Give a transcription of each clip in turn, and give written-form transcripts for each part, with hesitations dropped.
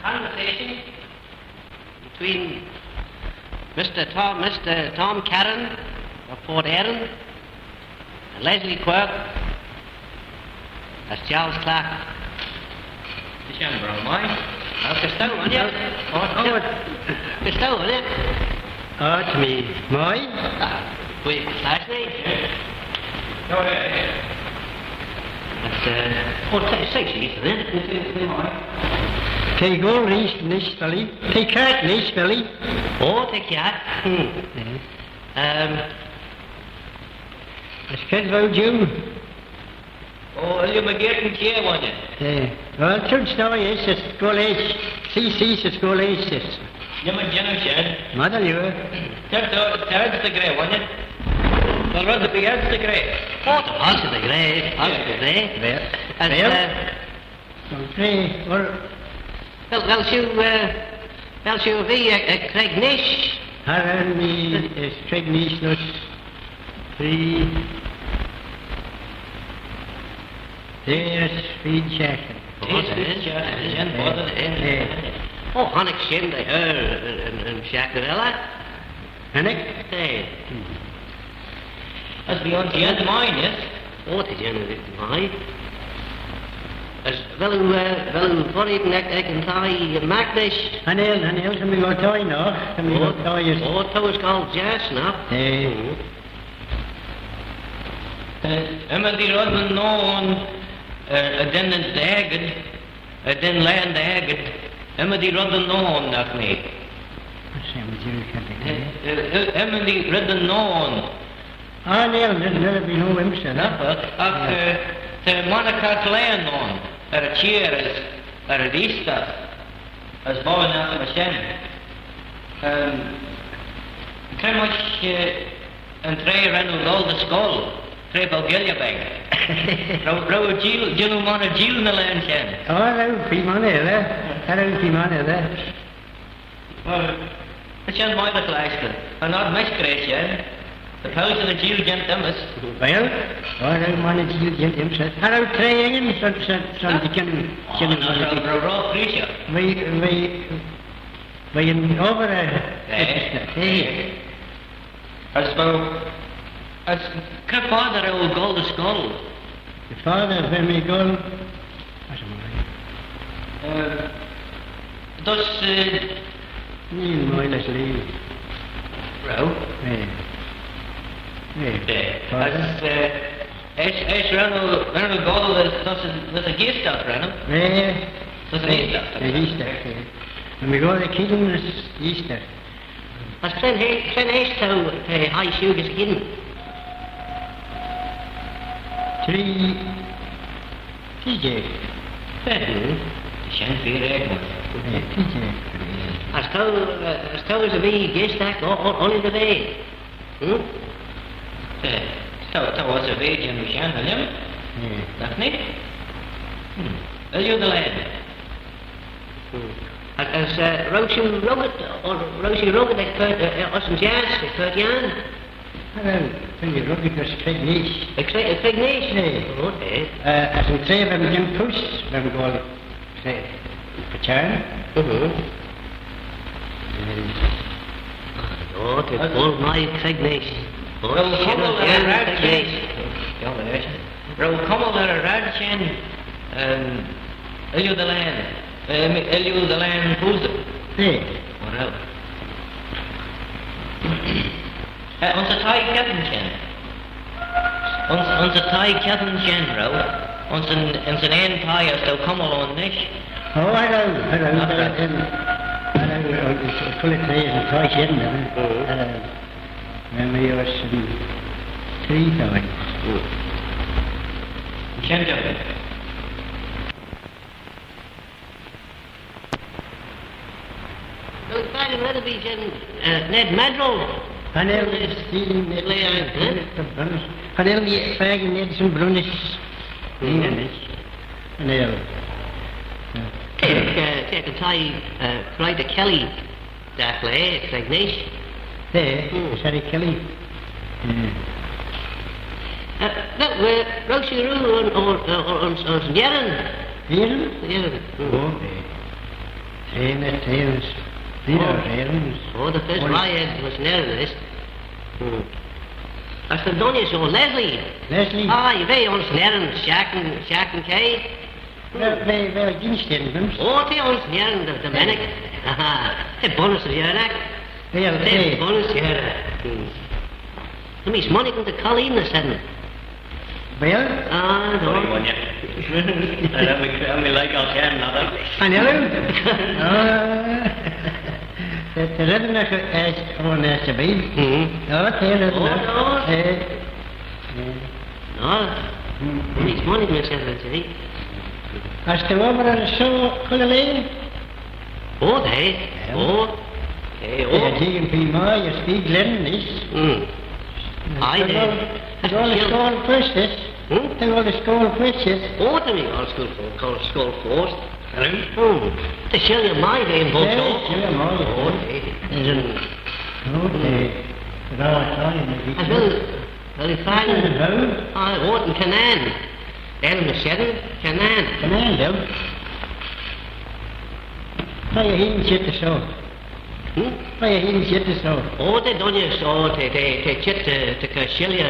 conversation between Mr. Tom Karran of Port Erin and Leslie Quirk as Charles Clarke. The Shanborough, mine. Castow, on you? Castow, on you? Oh, it's me. Mine? Wait, last name? Go ahead. That's, 6 years, isn't it? Take all these Billy. Take Cregneash, Billy. Oh, take that. It's kids about you. Oh, you may get in chair, won't you? Well, true story is it's schooldays. CC's at schooldays. You may generation. Mother, you. There's the grey, won't you? Well, rather be out the grey. Oh, the house of the grey. House of the grey. Well, she'll be a Cregneash. Harran is Cregneash, not three. There's Speed Jackson. Oh, Honnick Shin, they heard, and Shakarella. Honnick? Hey. That's beyond the end of mine, yes? Oh, the end of mine. As well, for it, I can tie Magnish. Hanel, can we go toy now? Can we go toy? Oh, toy's called Jazz now. Hey. Emily Rodman known, then the Agate, then land Agate. Emily Rodman known, that me. Emily Rodman known. Ah, Neil, there'll be no himself. The Monica Land known. A cheer as a Easter, as born out of a shen. Cregneash and Trey ran with all the skull, Trey Belgilia bag. Row Jill Mona Jill in the land shen. Oh, that'll be money there. That'll be money there. Well, it's shen my little Ashton, and not much great shen. The house of the Jill gent Emmas. Well, I don't want to Jill gent himself. Hello, Trey England, son, the No, raw creature. We over there. Hey. As her father old gold skull. The father of me gold. Thus, Neil Moyles Lee. Row? Es Ronald Gold, there's a gift out, Ronald. There's an Easter. And we go to the kitchen this Easter. As Cren Haste to high shoes again. Three TJ. Shan't be there. TJ. As though as a wee guest act only the day. That was a way in Shan, William. That's it. Are you the lad? As Rosie Rugged, us and Jazz, they put Jan. Well, when you look at this Cregneash. Cregneash? Oh, as in say, when we can push, when we go, say, return. Oh, it's all my Cregneash. Row Cummel and a Radchen. Row Cummel and a Radchen. Elio the land. Elio the land Puzzle. Hey. What else? Onze Thai Captain Chen. Onze Thai Captain Chen, row. Onze een Thai as thou Cummel on Nish. Oh, I know. Full of trees and toy shitting. When we was 3,000. Change of it. Those bad letter be Ned Maddrell. Panel is stealing the land. Panel the fag and Ned some brunish. Panel. Take a tie, Clyde Kelly, that way, Cregneash. There, Sherry Kelly. Look, Rosie Roo on Yerin. Yerin? Yerin. Okay. Trainers. Trainers. Oh, the first riot was near this. As the done you so, Leslie. Leslie. Aye, they ons neren, Shack and Kay. Wel dienstheden. Oh, they ons neren, the Manic. Haha, the bonus of your neck. Wel, The bonus here. The me's money from the Colleen, the sudden. Wel, Ah, Sorry, no. one, yeah. I only like our can, not Anelu. De redder is gewoon SB. Ja, dat is het. No. The me's money from the sudden, see. Als de over zo kunnen leven. Oh, they. Oh. Hey, Ja, oh. GMP maar, je speed leren is. Aye, they. De alle school first is. De alle school first is. Oh, the me all school forced. The shell your mind ain't both Ja, so. ja, mooi. Oh, hey. Is een grote raar I will find I ought in Canaan. Down in the shed, Canaan. Canaan, dan. Ga je heen zitten zo. Ga je heen zitten zo. Oh, they done you so, they chit to Cashilia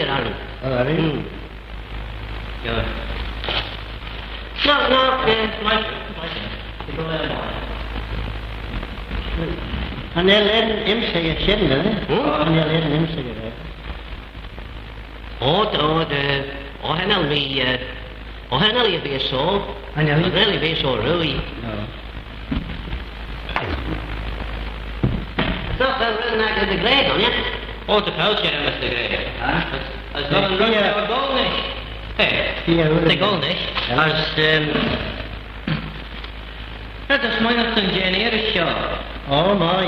on. Oh, dat is. Yeah. No, En hij leren hem zeggen, zitten, hè? En hij leren hem zeggen, hè? Henel you be so. Henel? Really be so, really. So, we're not going to grade on you. Oh, the culture, Mr. Gray. Als dat een rondje naar Golnish. De Golnish. Als, dat is mooi nog een generisch show. Oh, mooi.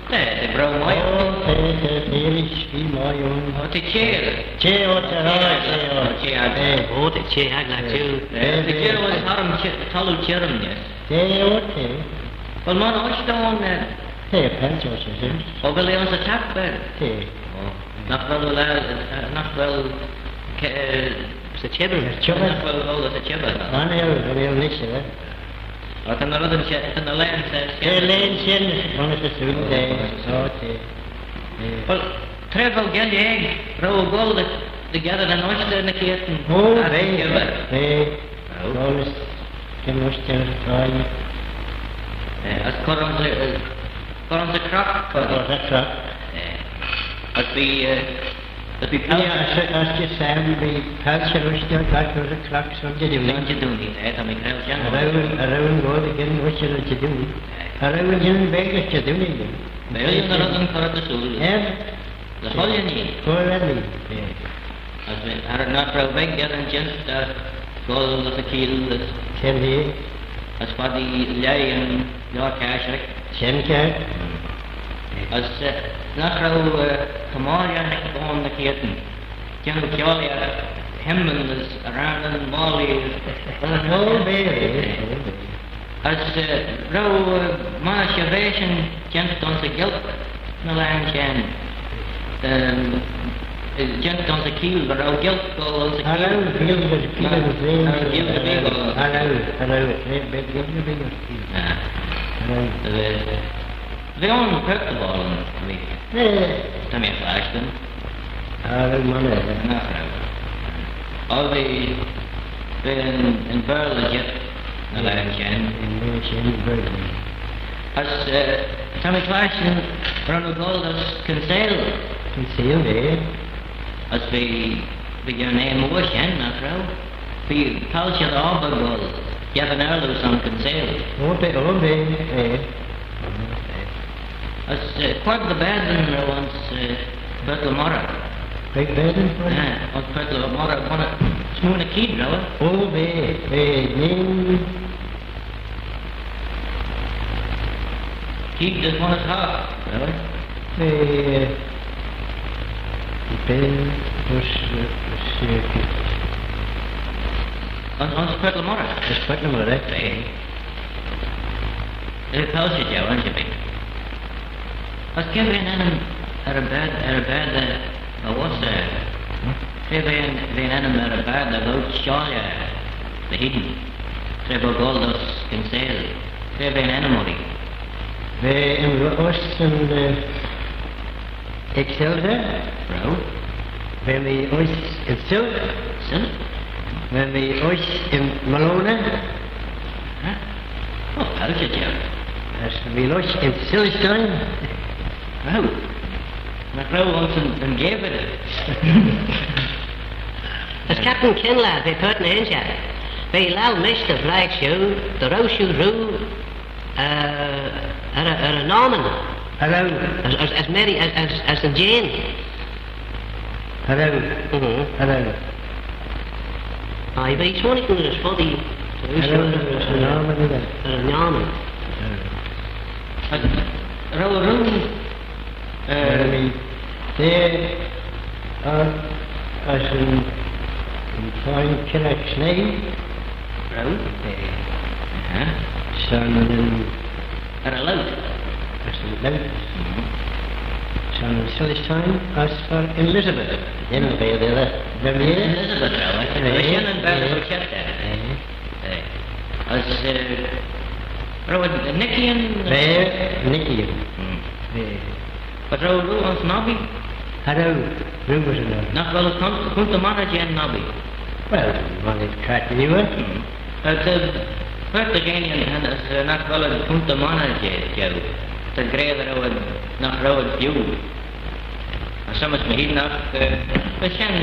Nee, de brouw mooi. Oh, het is die mooi, jongen. Oh, de chair. Tje, wat er Oh, the chair had like two. De chair was harm talu cherm, yes. Tje, wat Wel, man, als je dan... Tje, pens was het, hè? Of wil je onze tak bij? Tje. Nog wel... It's a chibber. Nog wel dat het chibber. Maar nee, dat wil niks, hè? Wat kan er dan in de lijn zijn? Tje, leen zin, van het seizoen, hè? Zo, tje. Wel, tref wel geld je rauwe gold, de gelde dan ooit in de keerten. Oh, nee. Alles, je moest er draaien. Als korm ze krak. Dat was het krap. Als we Ja, als je samen bij Pelsje rust, dan gaat er een krak zo te doen. Wat je doen niet, hè, dan ik heel jan. Rauwen gold, ik ken wat je dat je doen. Rauwen je een beetje te doen, ik doen. Bij je dan een korte zoel. Ja, Dat hol je niet. voor wel niet. Als we haar naar vrouw weg gaan en just gold of de kiel, Ken je? als wat die lei en ja, kaarselijk. Ken je? Als naar vrouw gemalia en gewoon de keerten. Ken ook jou ja, hemmen is around en mali. Oh, baby. Als vrouw maasje wezen kent onze geld naar lijn gaan. Kent onze kiel, vrouw geld voor onze kiel. Hallo, heel de kiel de veen. Hallo, heel de kiel. Ja. We gaan pukkelballen. Nee. Dat meer flashen. Hallo, mannen. Nou, vrouw. Al die in Berlin jet naar lijn gaan. Als Tommy Clarkson Ronald Gold als conseel. Conseel, nee. Als we gaan een mooi gaan, nou vrouw. We Paulje de Albergold. Je hebt een oorloos aan conseel. Oh, nee. Als Quirk de Baden ons Bertlemorra. Kijk, Baden? Ja, ons Bertlemorra kon het smoene kied, bro. Oh, nee. Kied is van het hart, bro. Nee. Ons Bertlemorra. Dat is pak nog maar, hè? Nee. Het Paulje jou, want je bent. Als ik even wat was er? Even de goud schaalje, de hidden. Trebo Goldos Kinsale. They ben animal. We in Oost en Hetzelfde. Bro. When we Oost in Silk. Son? When we Oost in Malone. Huh? Oh, how's it, Joe? As we Oost in Silverstone. Bro. My bro wants een geven. As Captain Kinlaw, they put an angel. They lal mist the flag shoe, the rose shoe roo, a Norman. Hello. As Mary, as the Jane. Hello. Hello. I be swanning to the spotty. Hello. A Norman. Row room. They are as in fine Cregneash. Bro. Son in Er a lout. as in Lout. Son in Silverstone as for Elizabeth. Then the other. Elizabeth, bro. We zijn een bij de chat daar. Als row Nicky en. There, Nicky. Wat row roe ons nobby? Hello. Rumors enough. Nog wel komt de manager en nobby. Well, one is Cregneash. Het werd degene en is nog wel komt de manager, Joe. Te grijden row nog row het view. En soms me hier nog, we zijn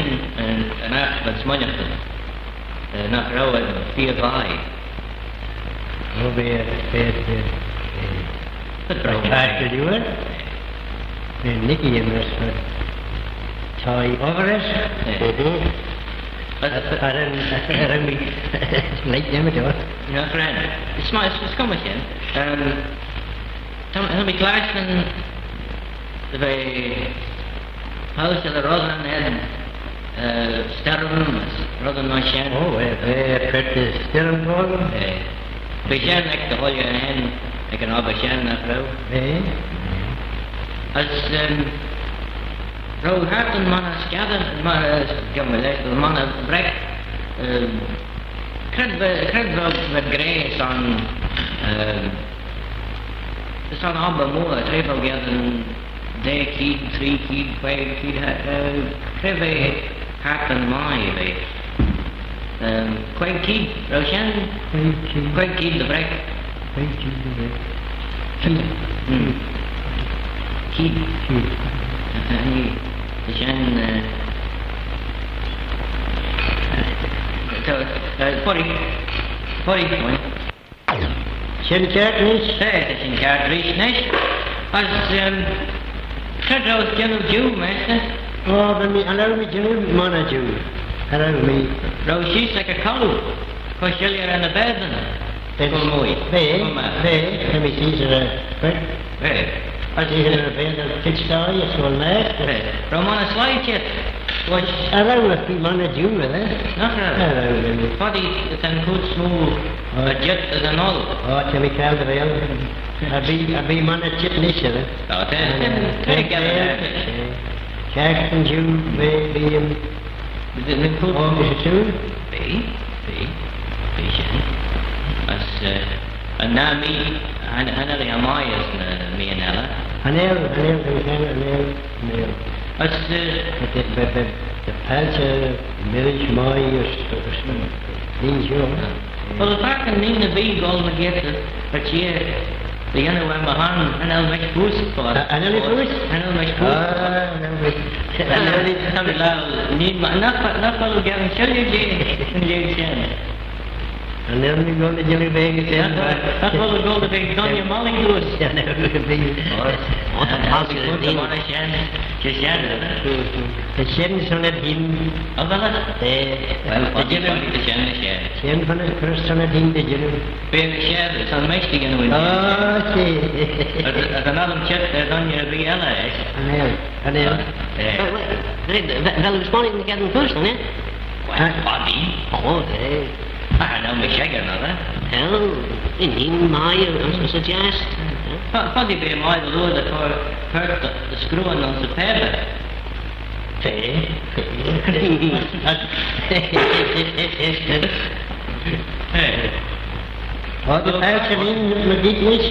een acht wat smanjig. Nog row het 4 bij. Oh, weer, Het bro. Cregneash. And Nicky in this tie over us. I don't mean, like them at all. Ja, friend. Het is kommetje. Dan heb ik luisteren bij huis de rozen en sterven, rozen machine. Oh, we put the stirring for We zijn echt de hele hen, ik kan ook zijn naar vrouw. Als vrouw hart en mannen schaden, maar kan we zeggen, mannen brek, krijgt wel met grijs aan, het is aan allemaal mooi, het heeft wel een 3 kied, 3 kied, 5 kied, krijgt wij hart en maai bij. Quite kied, Roshan, quite kied de brek. Kied. We zijn Porrie, mooi. Sint Cregneash? Nee, het is in Cregneash. Als, gaat er als General Jew, meester? Oh, but me, allow me to know, Mana Jew. Allow me. Roosjes, like a color. Kost jullie er aan de beden? Kom mooi. Let me see, Nee. Als je er een bed aan het staan, je zal mij. Roman een slijtje. Allow me, Mana Jew, hè? Nog een. Paddy, het is een goed smooth. Jet is een al. Oh, can we call the real? I be Mana Chitnish, hè? Nou, het is een Captain Jew, be him. Is het een goed? Oh, is het zo? Als een naam Annelie Amai is me en Ella. Anel, we kennen Anel. Als de Pelze, Milch, Mai, die zo. wel vaak een nieuwe beigol me geeft dat je de ene waar me gaan Anel met poes voor. Anel poes? Anel met poes. Anel niet maar nog wel gaan zullen En dan nu gaan de jullie wegen zijn. Dat was de golden big Donnie Malling doos. Ja, nee, we ben Wat een haal je het niet. Je zijn de Sjen zal het in. Oh, wel De jullie de zijn. Sjen van het Christ zal het in de jullie. Ben je zijn, dat zijn meestal gaan doen. Oh, zie. Als een andere chat dan je bij Ella is. Anel. Nee, wel een spanning met een person, hè? Body. Oh, nee. Nou, me zeggen, hè? Hel, in him, maaien, als het juist. Body bij mij de loorde voor Quirk de schroeven aan zijn pijpen. Wat de peltje in met dit niet?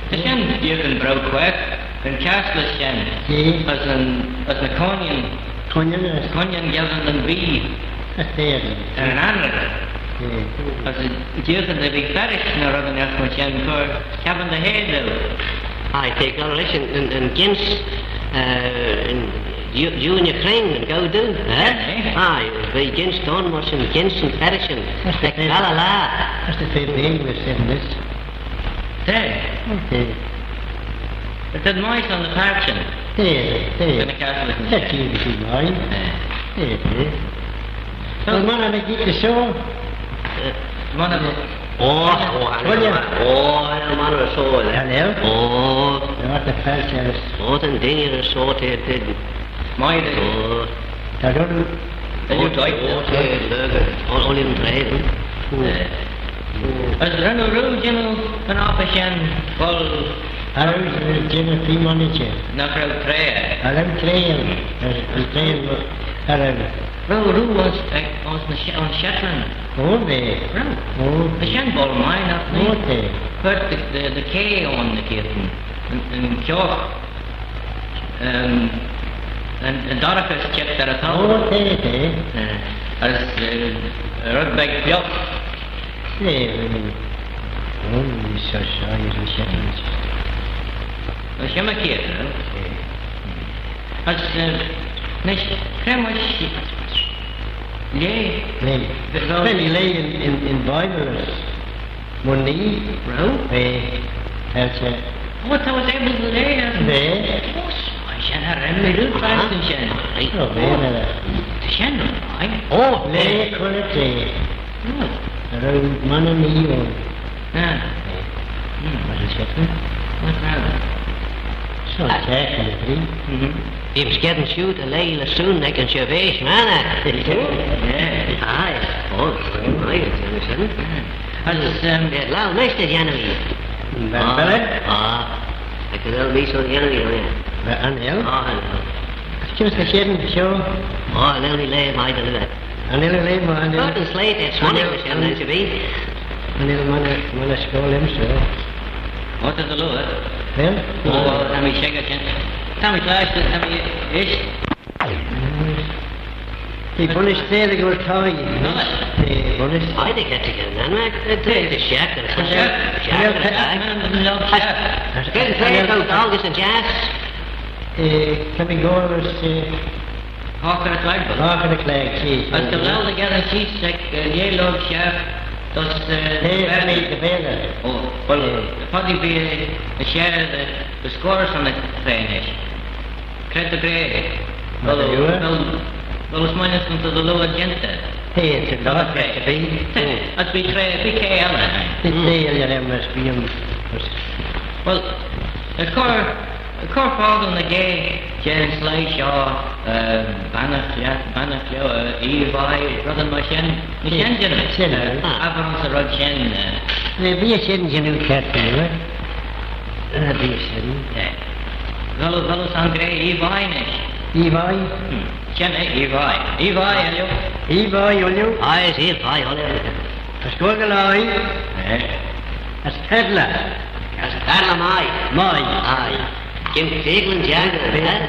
De sjen, die een brouw Quirk, een kastles sjen, Nee, als een konijn, kon je niet. konijn gelden een bie, Dat is het. en een andere. Nee. Als het jeugd de big verricht naar hadden echt met sjen voor, hebben de hele. I take on listen and Gens junior kring and go do. Aye, by Gens Donmos and Gens and Ferrison. Like la la la. Dat is de veel Engels in this. There, Oké. het is mooi aan de paardjen. Nee. En de kastles Dat sjen. zie je niet mooi. Nee. De mannen met dit zo. Mannen, Oh, man or so. Hallo? Oh, Wat de peltje is. what and dinner or so they did. mooi de. Oh, Dat doen Dat je tijd. only in trade. Als er een rood jimmel een appelsjen vol Hallo, Jimmy Priemannetje. naar vrouw treien. Hallo, trein. Een trein. Hallo. Roe was een Shetland. Oh, nee. Oh, Een sjenbol mij nog niet. oh, nee. Hört de kee aan de keten. Een kjog. Een dorpjes chip daar het al. Oh, nee. Als rugback pjok. Nee. Oh, die is zo saai, zo'n Shetland. Dat is jammer keer. Als niet kremers. Nee. Nee. Ben die leven in Bijbelers. Maar niet. Bro? Nee. Peltje. Wat was able to leren? Nee. Als je naar hem mee doet, vraagt een sjen. Oh, nee, nee. De sjen nog, Oh, nee, kon het niet. Hallo, mannen niet, hoor. Ja. Wat is het, hè? Wat nou? Zo'n zeggen, de vriend. If getting shoot a lay soon they can shove ace, man. Ja. Aye. Oh, my, it's understand. Als Yeah, well, nice to January. Ben bellen? I could well be so January, Ben aan heel? Oh, Just a shit show. oh, and only lay my to that. Een hele leven, maar een Good and slate, it's one English, and it should be. hele mannen school hem zo. wat is de lood? Wel? Oh, dan moet je zeggen, dan moet je luisteren, dan moet je eerst. Die bonus stelen gewoon taai. Die bonus. I think that's again, then, man. The shack, the shack. Get the fair out, August and Jazz. Kan ik gewoon eens Haken het lijkt wel. lager de klein zie. Als de wel de gerne ziet, zeg je loopt chef, dat is Nee, dat niet te veel. Oh, wel, wat die bij de share de scores van de Cregneash. Krijgt de grede. Wel eens minus van de lower gente. Nee, het is Dat dat is het bij. Als bij KL. Dit deel je hem eens bij hem. Wel, de core volgende gay, Jen Slayshaw, Banach, Evi, Brother Mashen, Mashen, Avance Rodchen. Nee, wie is in je nu kerk, hoor? Wie is in? Wel eens aan grey Evi. Iwai? Jen Evi, hallo. Iwai, hallo? I is here, I, all Verschogelai? Nee. As Tedla? As Carla Mai. Mai. Aye. Jim Tegland Jagger, eh?